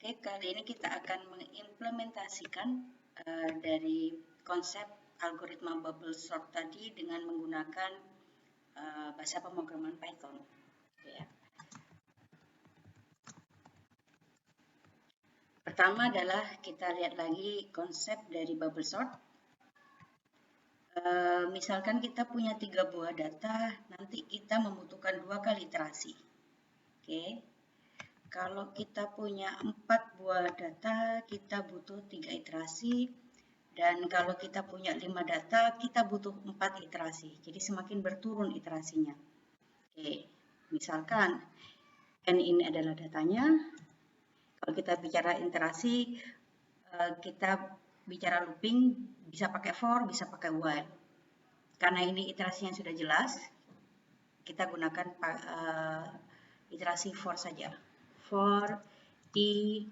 Oke, kali ini kita akan mengimplementasikan dari konsep algoritma bubble sort tadi dengan menggunakan bahasa pemrograman Python. Oke, ya. Pertama adalah kita lihat lagi konsep dari bubble sort. Misalkan kita punya 3 buah data, nanti kita membutuhkan 2 kali iterasi. Oke. Kalau kita punya 4 buah data, kita butuh 3 iterasi. Dan kalau kita punya 5 data, kita butuh 4 iterasi. Jadi semakin berturun iterasinya. Oke, misalkan N ini adalah datanya. Kalau kita bicara iterasi, kita bicara looping, bisa pakai for, bisa pakai while. Karena ini iterasinya sudah jelas, kita gunakan iterasi for saja. For I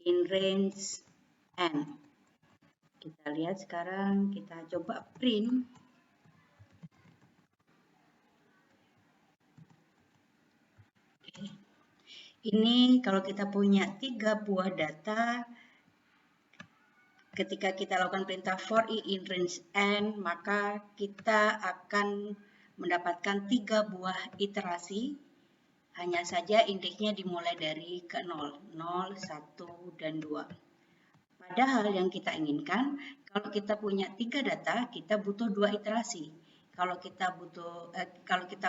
in range N. Kita lihat sekarang, kita coba print. Ini kalau kita punya 3 buah data, ketika kita lakukan perintah for I in range N, maka kita akan mendapatkan 3 buah iterasi. Hanya saja indeksnya dimulai dari ke 0, 0, 1, dan 2. Padahal yang kita inginkan, kalau kita punya 3 data, kita butuh 2 iterasi. Kalau kita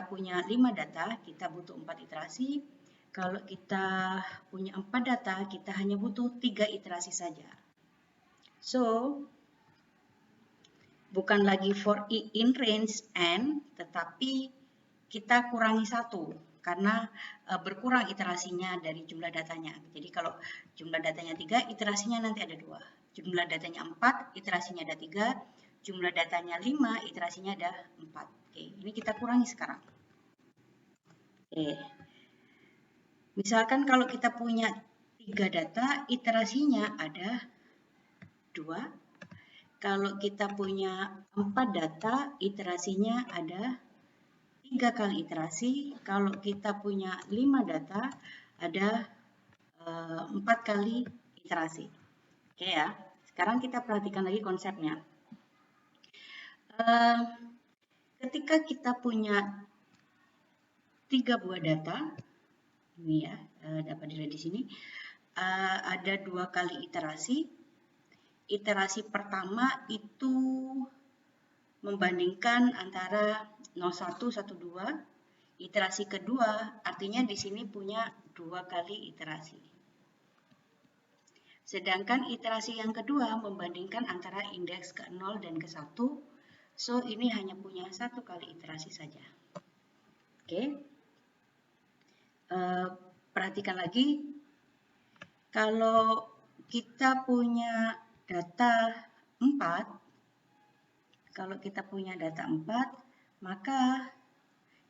punya 5 data, kita butuh 4 iterasi. Kalau kita punya 4 data, kita hanya butuh 3 iterasi saja. So, bukan lagi for I in range N, tetapi kita kurangi 1. Karena berkurang iterasinya dari jumlah datanya. Jadi kalau jumlah datanya 3, iterasinya nanti ada 2. Jumlah datanya 4, iterasinya ada 3. Jumlah datanya 5, iterasinya ada 4. Oke, ini kita kurangi sekarang. Oke. Misalkan kalau kita punya 3 data, iterasinya ada 2. Kalau kita punya 4 data, iterasinya ada 3 kali iterasi. Kalau kita punya 5 data, ada 4 kali iterasi. Oke ya, sekarang kita perhatikan lagi konsepnya. Ketika kita punya 3 buah data, ini ya, dapat dilihat di sini, ada 2 kali iterasi. Iterasi pertama itu membandingkan antara 01, 12. Iterasi kedua artinya di sini punya 2 kali iterasi. Sedangkan iterasi yang kedua membandingkan antara indeks ke 0 dan ke 1. So, ini hanya punya 1 kali iterasi saja. Oke. Perhatikan lagi. Kalau kita punya data 4, maka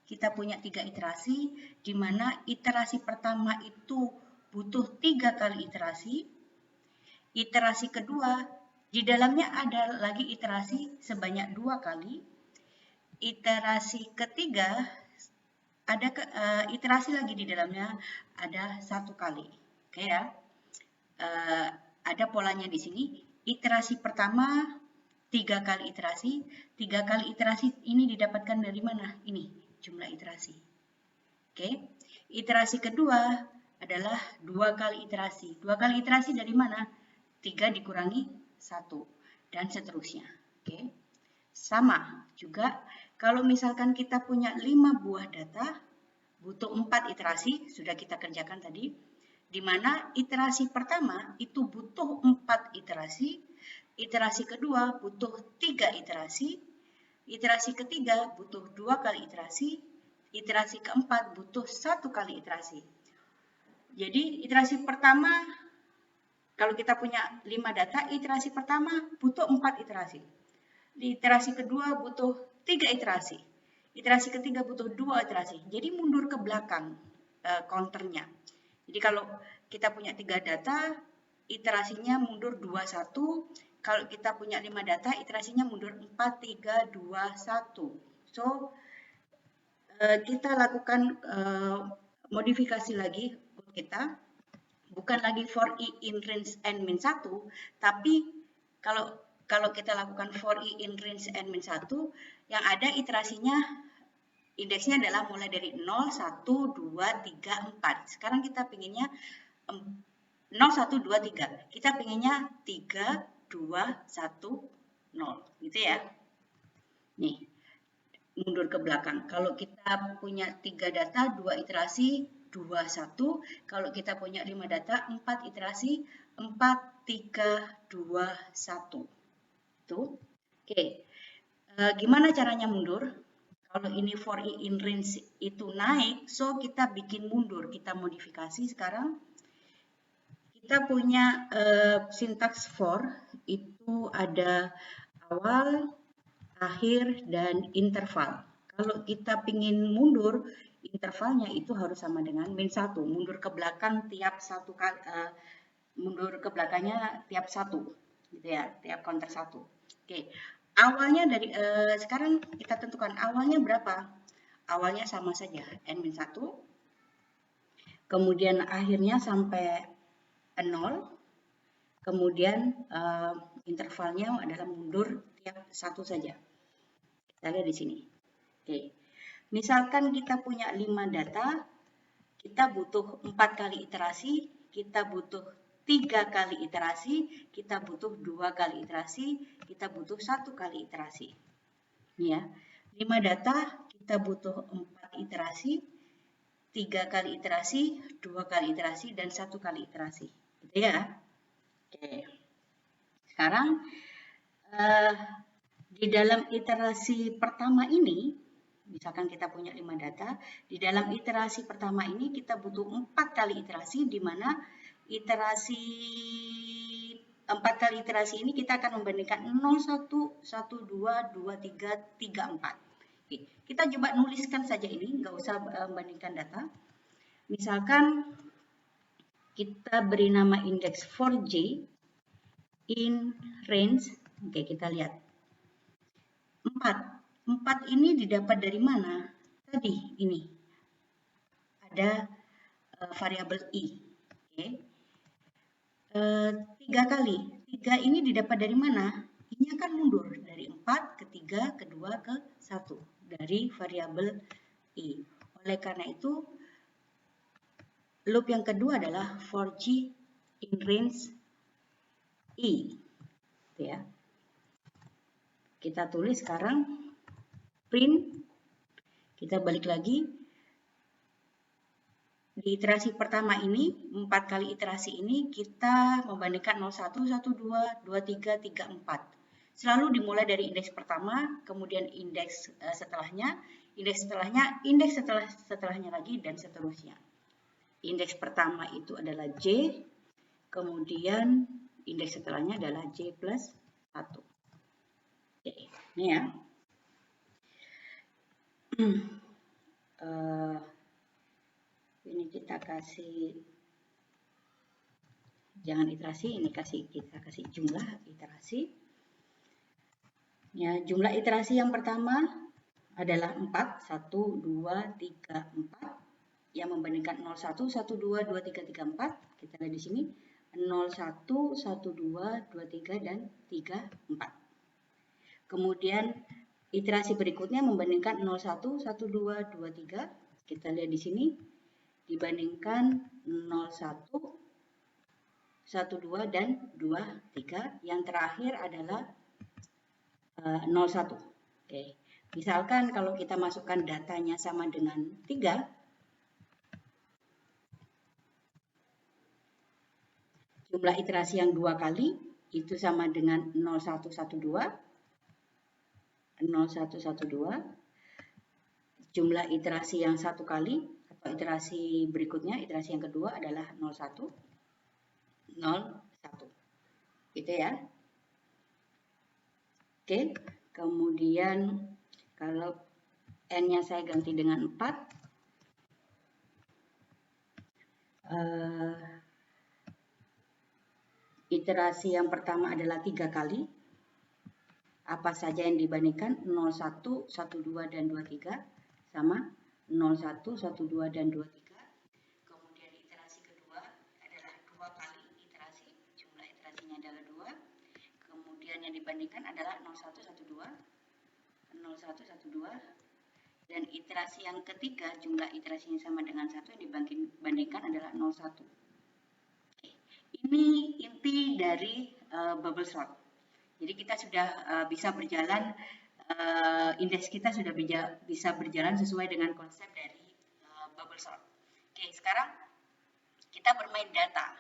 kita punya 3 iterasi, di mana iterasi pertama itu butuh 3 kali iterasi. Iterasi kedua, di dalamnya ada lagi iterasi sebanyak 2 kali. Iterasi ketiga, ada iterasi lagi di dalamnya ada 1 kali. Oke ya, ada polanya di sini. Iterasi pertama 3 kali iterasi. 3 kali iterasi ini didapatkan dari mana? Ini jumlah iterasi. Oke, iterasi kedua adalah 2 kali iterasi. 2 kali iterasi dari mana? 3 dikurangi 1 dan seterusnya. Oke. Sama juga kalau misalkan kita punya 5 buah data, butuh 4 iterasi, sudah kita kerjakan tadi, di mana iterasi pertama itu butuh 4 iterasi, iterasi kedua butuh 3 iterasi, iterasi ketiga butuh 2 kali iterasi, iterasi keempat butuh 1 kali iterasi. Jadi iterasi pertama, kalau kita punya 5 data, iterasi pertama butuh 4 iterasi. Iterasi kedua butuh 3 iterasi. Iterasi ketiga butuh 2 iterasi. Jadi mundur ke belakang counternya. Jadi kalau kita punya 3 data, iterasinya mundur 2, 1. Kalau kita punya 5 data, iterasinya mundur 4, 3, 2, 1. So, kita lakukan modifikasi lagi code kita. bukan lagi for i in range n min 1, tapi kalau kita lakukan for i in range n min 1, yang ada iterasinya, indeksnya adalah mulai dari 0, 1, 2, 3, 4. Sekarang kita pinginnya 0, 1, 2, 3. Kita pinginnya 3, 2, 1, 0. Gitu ya. Nih, mundur ke belakang. Kalau kita punya 3 data, 2 iterasi, 2, 1. Kalau kita punya 5 data, 4 iterasi, 4, 3, 2, 1. Tuh. Oke. Gimana caranya mundur? Kalau ini for i in range itu naik, so kita bikin mundur. Kita modifikasi sekarang. Kita punya sintaks for, itu ada awal, akhir, dan interval. Kalau kita ingin mundur, intervalnya itu harus sama dengan min 1. Mundur ke belakang tiap satu kali, mundur ke belakangnya tiap 1, gitu ya, tiap counter 1. Oke, awalnya dari sekarang kita tentukan awalnya berapa. Awalnya sama saja, n min 1. Kemudian akhirnya sampai 0. Kemudian intervalnya adalah mundur tiap 1 saja. Kita lihat di sini. Oke. Misalkan kita punya 5 data, kita butuh 4 kali iterasi, kita butuh 3 kali iterasi, kita butuh 2 kali iterasi, kita butuh 1 kali iterasi. Ini ya. 5 data, kita butuh 4 iterasi, 3 kali iterasi, 2 kali iterasi, dan 1 kali iterasi. Gitu ya. Oke. Sekarang di dalam iterasi pertama ini, misalkan kita punya 5 data, di dalam iterasi pertama ini kita butuh 4 kali iterasi, di mana iterasi 4 kali iterasi ini kita akan membandingkan 0, 1, 1, 2, 2, 3, 3, 4. Oke, kita coba nuliskan saja ini, nggak usah membandingkan data. Misalkan kita beri nama indeks for j in range. Oke, kita lihat. 4 ini didapat dari mana? Tadi ini ada variabel i. Oke. 3 kali. 3 ini didapat dari mana? Ini akan mundur dari 4 ke 3 ke 2 ke 1 dari variabel i. Oleh karena itu loop yang kedua adalah for j in range i. Gitu ya. Kita tulis sekarang print, kita balik lagi, di iterasi pertama ini, 4 kali iterasi ini, kita membandingkan 01, 12, 23, 34. Selalu dimulai dari indeks pertama, kemudian indeks setelahnya, indeks setelahnya lagi, dan seterusnya. Indeks pertama itu adalah J, kemudian indeks setelahnya adalah J plus 1. Oke, ini ya. Ini kita kasih, jangan iterasi, ini kita kasih jumlah iterasi. Ya, jumlah iterasi yang pertama adalah 4, 1, 2, 3, 4. Yang membandingkan 01, 12, 23, 34. Kita lihat di sini. 01, 12, 23, dan 34. Kemudian iterasi berikutnya membandingkan 01, 12, 23. Kita lihat di sini. Dibandingkan 01, 12, dan 23. Yang terakhir adalah 01. Oke. Misalkan kalau kita masukkan datanya sama dengan 3, jumlah iterasi yang 2 kali itu sama dengan 0112. 0112. Jumlah iterasi yang 1 kali atau iterasi berikutnya, iterasi yang kedua adalah 01. 01. Gitu ya. Oke, kemudian kalau n-nya saya ganti dengan 4, iterasi yang pertama adalah 3 kali. Apa saja yang dibandingkan? 01, 12, dan 23 sama 01, 12, dan 23. Kemudian iterasi kedua adalah 2 yang dibandingkan adalah 0112, 0112, dan iterasi yang ketiga jumlah iterasinya sama dengan 1 yang dibandingkan adalah 01. Oke. Ini inti dari bubble sort. Jadi kita sudah bisa berjalan, indeks kita sudah bisa berjalan sesuai dengan konsep dari bubble sort. Oke, sekarang kita bermain data.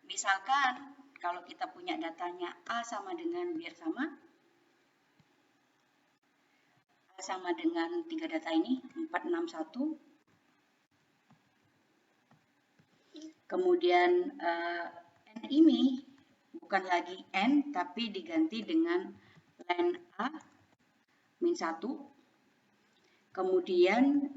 Misalkan kalau kita punya datanya A sama dengan biar sama, A sama dengan 3 data ini 461. Kemudian N ini bukan lagi N tapi diganti dengan len A min 1. Kemudian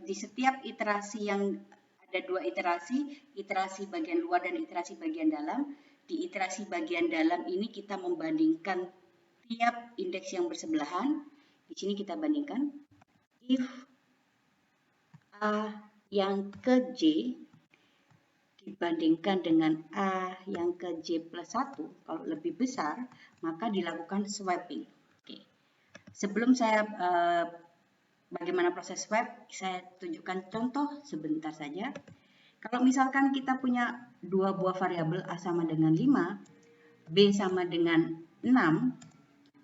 di setiap iterasi yang ada 2 iterasi bagian luar dan iterasi bagian dalam. Di iterasi bagian dalam ini kita membandingkan tiap indeks yang bersebelahan. Di sini kita bandingkan if A yang ke J dibandingkan dengan A yang ke J plus 1, kalau lebih besar, maka dilakukan swapping. Oke. Sebelum saya bagaimana proses swap, saya tunjukkan contoh sebentar saja. Kalau misalkan kita punya 2 buah variabel A sama dengan 5, B sama dengan 6,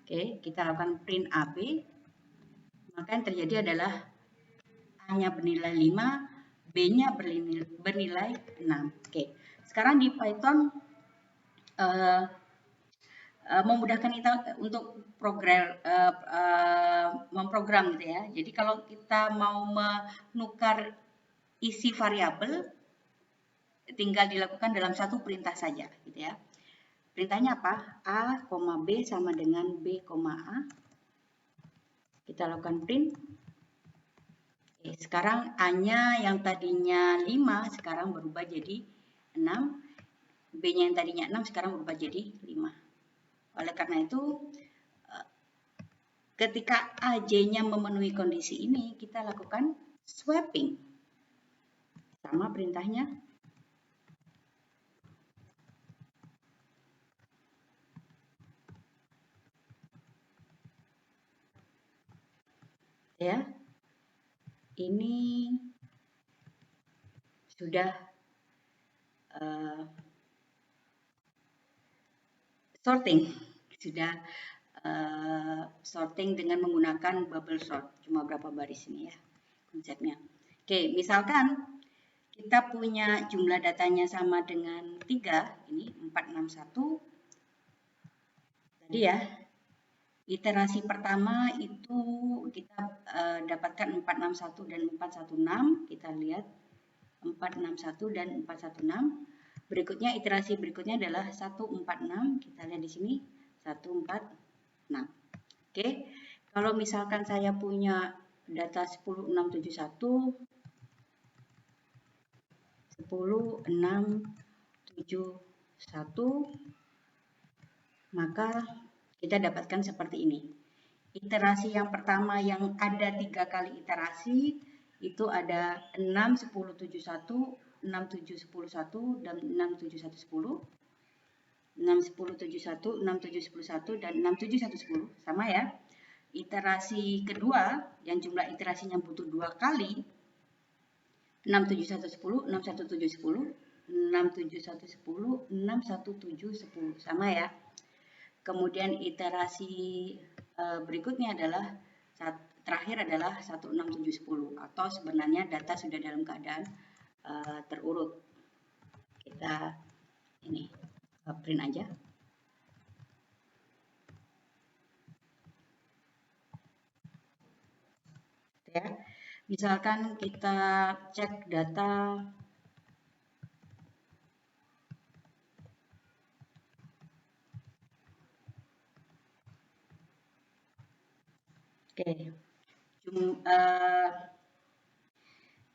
oke, kita lakukan print AB, maka yang terjadi adalah A-nya bernilai 5, B-nya bernilai 6. Oke, sekarang di Python memudahkan kita untuk memprogram gitu ya. Jadi kalau kita mau menukar isi variabel, tinggal dilakukan dalam satu perintah saja gitu ya. Perintahnya apa? A, B sama dengan B, A. Kita lakukan print. Oke, sekarang A-nya yang tadinya 5 sekarang berubah jadi 6. B-nya yang tadinya 6 sekarang berubah jadi 5. Oleh karena itu, ketika AJ-nya memenuhi kondisi ini, kita lakukan swapping. Sama perintahnya. Ya, ini sudah sorting, sudah sorting dengan menggunakan bubble sort. Cuma berapa baris ini ya konsepnya. Oke, misalkan kita punya jumlah datanya sama dengan 3, ini 461. Tadi ya, iterasi pertama itu kita dapatkan 461 dan 416. Kita lihat 461 dan 416. Berikutnya iterasi berikutnya adalah 146. Kita lihat di sini 146. Oke. Kalau misalkan saya punya data 10671 maka kita dapatkan seperti ini. Iterasi yang pertama yang ada 3 kali iterasi itu ada 6, 10, 71, 6, 7, 10, 1, dan 6, 7, 1, 10. 6, 10, 7, 1, 6, 7, 10, 1, dan 6, 7, 1, 10. Sama ya. Iterasi kedua yang jumlah iterasinya butuh 2 kali. 6, 7, 1, 10, 6, 1, 7, 10, 6, 7, 1, 10, 6, 1, 7, 10. Sama ya. Kemudian iterasi berikutnya adalah terakhir adalah 16710 atau sebenarnya data sudah dalam keadaan terurut. Kita ini print aja. Ya. Misalkan kita cek data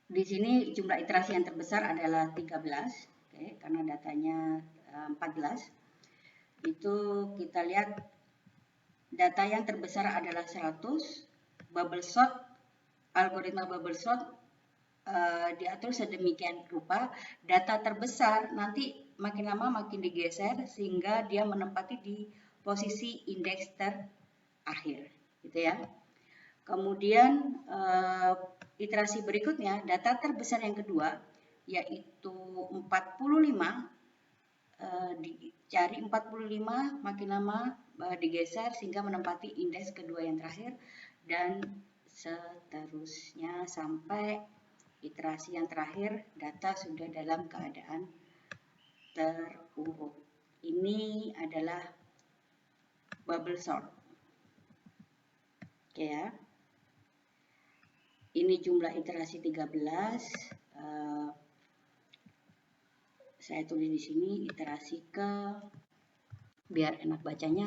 di sini jumlah iterasi yang terbesar adalah 13, karena datanya 14. Itu kita lihat data yang terbesar adalah 100. Bubble sort, algoritma bubble sort diatur sedemikian rupa, data terbesar nanti makin lama makin digeser sehingga dia menempati di posisi indeks terakhir, gitu ya. Kemudian iterasi berikutnya, data terbesar yang kedua, yaitu 45, dicari 45, makin lama digeser sehingga menempati indeks kedua yang terakhir, dan seterusnya sampai iterasi yang terakhir, data sudah dalam keadaan terurut. Ini adalah bubble sort. Oke ya. Ini jumlah iterasi 13. Saya tulis di sini iterasi ke, biar enak bacanya,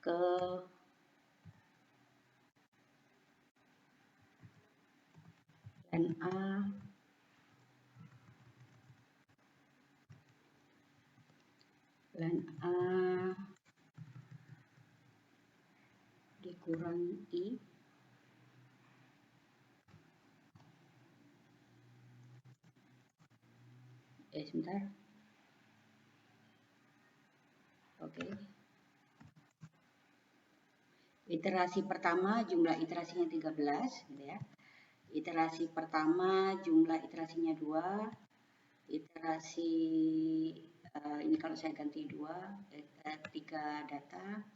ke len A dikurangi I sebentar. Oke. Iterasi pertama jumlah iterasinya 13, gitu ya. Iterasi pertama jumlah iterasinya 2. Iterasi ini kalau saya ganti 2, 3 data.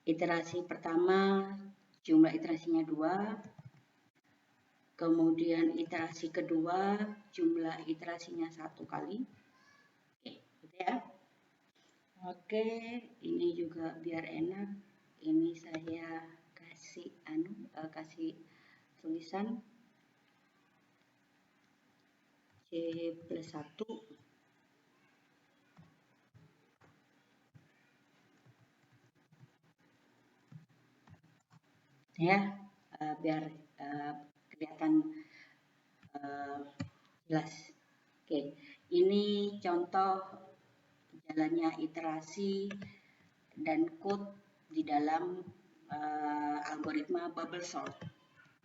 Iterasi pertama jumlah iterasinya 2. Kemudian iterasi kedua jumlah iterasinya 1 kali. Oke, gitu ya. Oke, ini juga biar enak. Ini saya kasih kasih tulisan C+1. Ya, biar kelihatan jelas. Oke, ini contoh jalannya iterasi dan code di dalam algoritma bubble sort.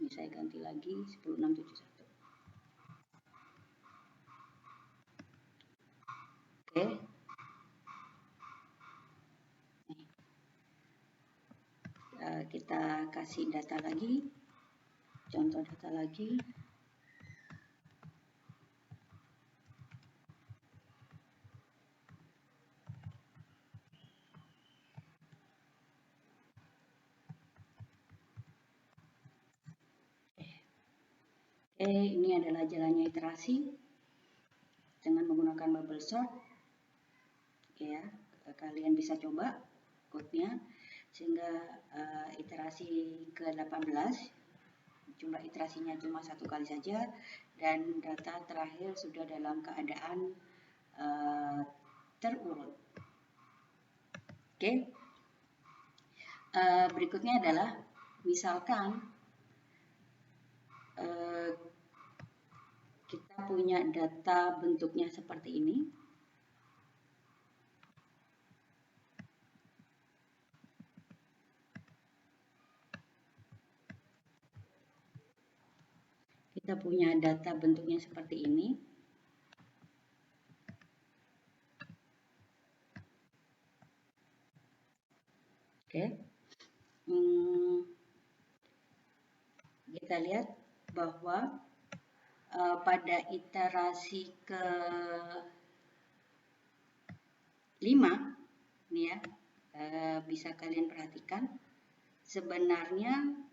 Ini saya ganti lagi 10671. Oke. Kita kasih data lagi, contoh data lagi. Oke, ini adalah jalannya iterasi dengan menggunakan bubble sort. Oke ya, kalian bisa coba code-nya sehingga iterasi ke-18 jumlah iterasinya cuma 1 kali saja dan data terakhir sudah dalam keadaan terurut. Oke. Berikutnya adalah misalkan kita punya data bentuknya seperti ini. Kita punya data bentuknya seperti ini. Oke. Kita lihat bahwa pada iterasi ke-5 nih ya, bisa kalian perhatikan sebenarnya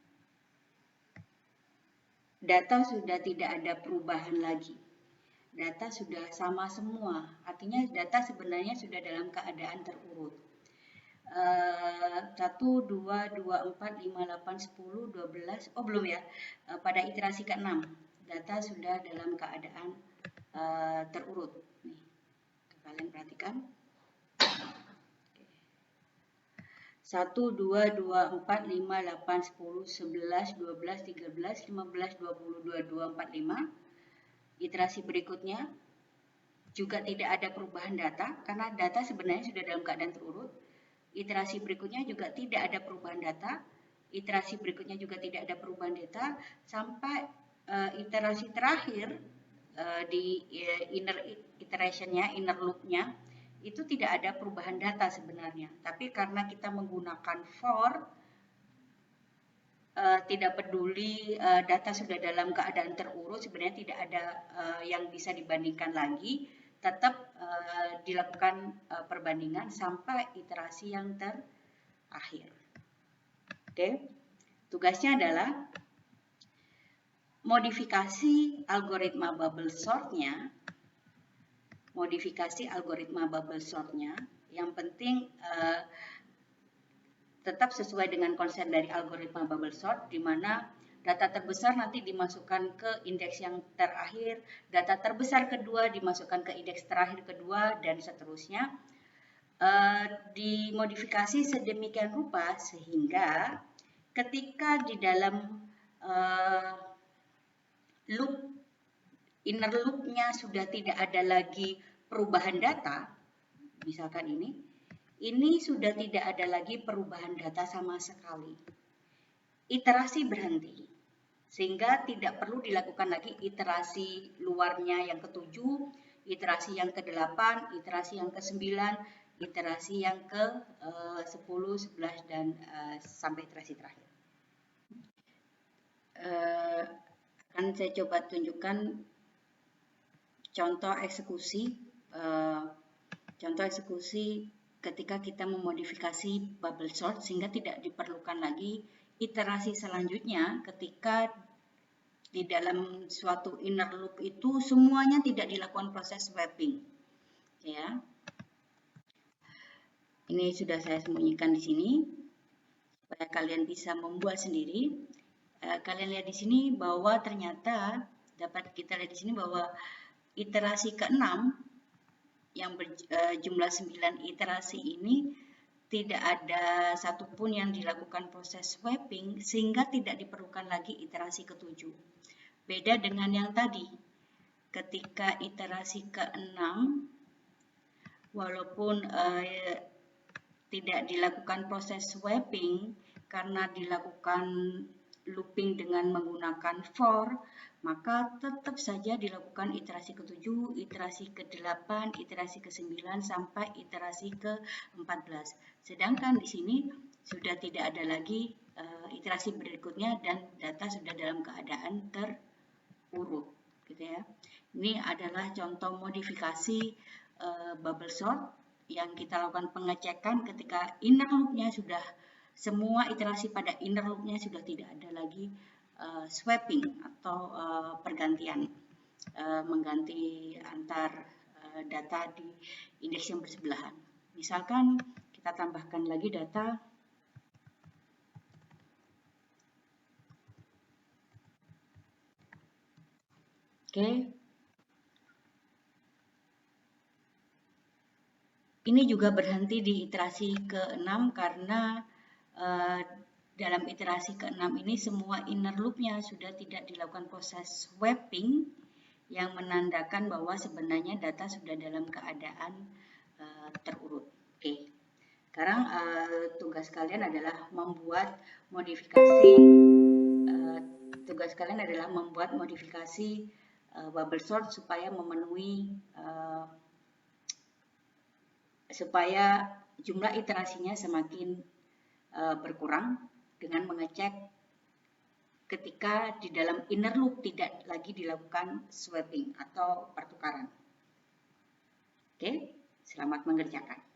data sudah tidak ada perubahan lagi. Data sudah sama semua, artinya data sebenarnya sudah dalam keadaan terurut. 1, 2, 2, 4, 5, 8, 10, 12, oh belum ya, pada iterasi ke-6 data sudah dalam keadaan terurut. Nih, kalian perhatikan. 1, 2, 2, 4, 5, 8, 10, 11, 12, 13, 15, 20, 22, 45. Iterasi berikutnya juga tidak ada perubahan data karena data sebenarnya sudah dalam keadaan terurut. Iterasi berikutnya juga tidak ada perubahan data. Iterasi berikutnya juga tidak ada perubahan data sampai iterasi terakhir di inner iteration-nya, inner loop-nya, itu tidak ada perubahan data sebenarnya. Tapi karena kita menggunakan for, tidak peduli data sudah dalam keadaan terurut, sebenarnya tidak ada yang bisa dibandingkan lagi, tetap dilakukan perbandingan sampai iterasi yang terakhir. Oke, tugasnya adalah modifikasi algoritma bubble sort-nya, yang penting tetap sesuai dengan konsep dari algoritma bubble sort, di mana data terbesar nanti dimasukkan ke indeks yang terakhir, data terbesar kedua dimasukkan ke indeks terakhir kedua, dan seterusnya. Dimodifikasi sedemikian rupa sehingga ketika di dalam loop, inner loop-nya sudah tidak ada lagi perubahan data, misalkan ini sudah tidak ada lagi perubahan data sama sekali. Iterasi berhenti, sehingga tidak perlu dilakukan lagi iterasi luarnya yang ke-7, iterasi yang ke-8, iterasi yang ke-9, iterasi yang ke-10, 11, dan sampai iterasi terakhir. Akan saya coba tunjukkan contoh eksekusi. Contoh eksekusi ketika kita memodifikasi bubble sort sehingga tidak diperlukan lagi iterasi selanjutnya ketika di dalam suatu inner loop itu semuanya tidak dilakukan proses swapping. Ya. Ini sudah saya sembunyikan di sini supaya kalian bisa membuat sendiri. Kalian lihat di sini bahwa ternyata dapat kita lihat di sini bahwa iterasi ke-6 yang berjumlah 9 iterasi ini tidak ada satupun yang dilakukan proses swapping sehingga tidak diperlukan lagi iterasi ke-7. Beda dengan yang tadi, ketika iterasi ke-6 walaupun tidak dilakukan proses swapping karena dilakukan looping dengan menggunakan for, maka tetap saja dilakukan iterasi ke-7, iterasi ke-8, iterasi ke-9 sampai iterasi ke-14. Sedangkan di sini sudah tidak ada lagi iterasi berikutnya dan data sudah dalam keadaan terurut, gitu ya. Ini adalah contoh modifikasi bubble sort yang kita lakukan pengecekan ketika inner loop-nya sudah semua iterasi pada inner loop-nya sudah tidak ada lagi swapping atau pergantian mengganti antar data di indeks yang bersebelahan. Misalkan kita tambahkan lagi data Ini juga berhenti di iterasi ke-6 karena dalam iterasi ke-6 ini semua inner loop-nya sudah tidak dilakukan proses swapping yang menandakan bahwa sebenarnya data sudah dalam keadaan terurut. Oke. Sekarang tugas kalian adalah membuat modifikasi bubble sort supaya memenuhi supaya jumlah iterasinya semakin berkurang dengan mengecek ketika di dalam inner loop tidak lagi dilakukan swapping atau pertukaran. Oke, selamat mengerjakan.